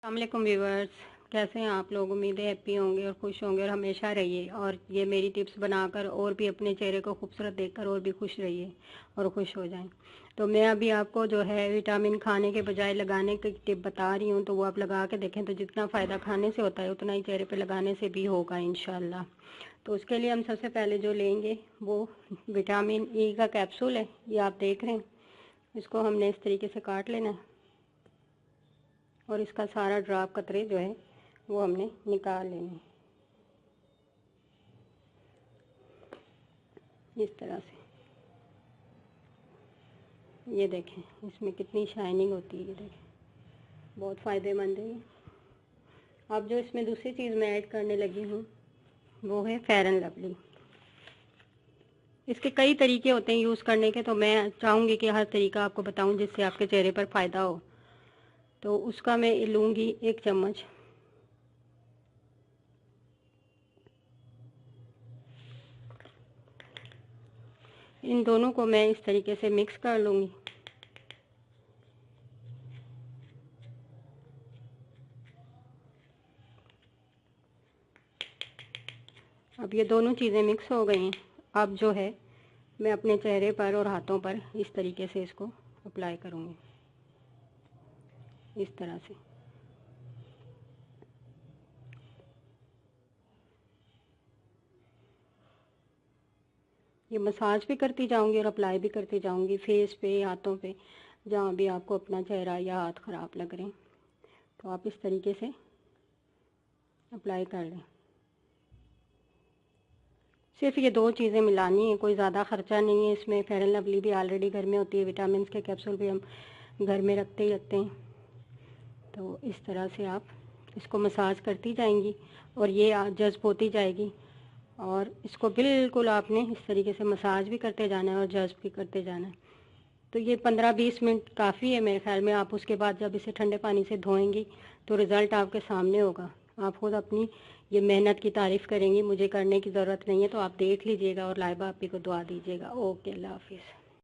अस्सलामुअलैकुम व्यूवर्स, कैसे हैं आप लोग। उम्मीद है हैप्पी होंगे और खुश होंगे और हमेशा रहिए। और ये मेरी टिप्स बनाकर और भी अपने चेहरे को खूबसूरत देखकर और भी खुश रहिए और खुश हो जाएं। तो मैं अभी आपको जो है विटामिन खाने के बजाय लगाने की टिप बता रही हूँ, तो वो आप लगा के देखें। तो जितना फ़ायदा खाने से होता है उतना ही चेहरे पर लगाने से भी होगा इंशाल्लाह। तो उसके लिए हम सबसे पहले जो लेंगे वो विटामिन ई का कैप्सूल है। ये आप देख रहे हैं, इसको हमने इस तरीके से काट लेना है और इसका सारा ड्रॉप कतरे जो है वो हमने निकाल लेने इस तरह से। ये देखें इसमें कितनी शाइनिंग होती है, ये देखें, बहुत फ़ायदेमंद है ये। अब जो इसमें दूसरी चीज़ मैं ऐड करने लगी हूँ वो है फेयर एंड लवली। इसके कई तरीके होते हैं यूज़ करने के, तो मैं चाहूँगी कि हर तरीका आपको बताऊँ जिससे आपके चेहरे पर फ़ायदा हो। तो उसका मैं लूँगी 1 चम्मच। इन दोनों को मैं इस तरीके से मिक्स कर लूँगी। अब ये दोनों चीज़ें मिक्स हो गई हैं। अब जो है मैं अपने चेहरे पर और हाथों पर इस तरीके से इसको अप्लाई करूँगी, इस तरह से। ये मसाज भी करती जाऊंगी और अप्लाई भी करती जाऊंगी फेस पे, हाथों पे, जहाँ भी आपको अपना चेहरा या हाथ ख़राब लग रहे हैं। तो आप इस तरीके से अप्लाई कर लें। सिर्फ ये 2 चीज़ें मिलानी है, कोई ज़्यादा ख़र्चा नहीं है इसमें। फेयर एंड लवली भी ऑलरेडी घर में होती है, विटामिन के कैप्सूल भी हम घर में रखते ही रखते हैं। तो इस तरह से आप इसको मसाज करती जाएंगी और ये जज्ब होती जाएगी। और इसको बिल्कुल आपने इस तरीके से मसाज भी करते जाना है और जज्ब भी करते जाना है। तो ये 15-20 मिनट काफ़ी है मेरे ख्याल में। आप उसके बाद जब इसे ठंडे पानी से धोएंगी तो रिज़ल्ट आपके सामने होगा। आप खुद अपनी ये मेहनत की तारीफ़ करेंगी। मुझे करने की ज़रूरत नहीं है, तो आप देख लीजिएगा और लाइबा आपी को दुआ दीजिएगा। ओके, अल्लाह हाफिज़।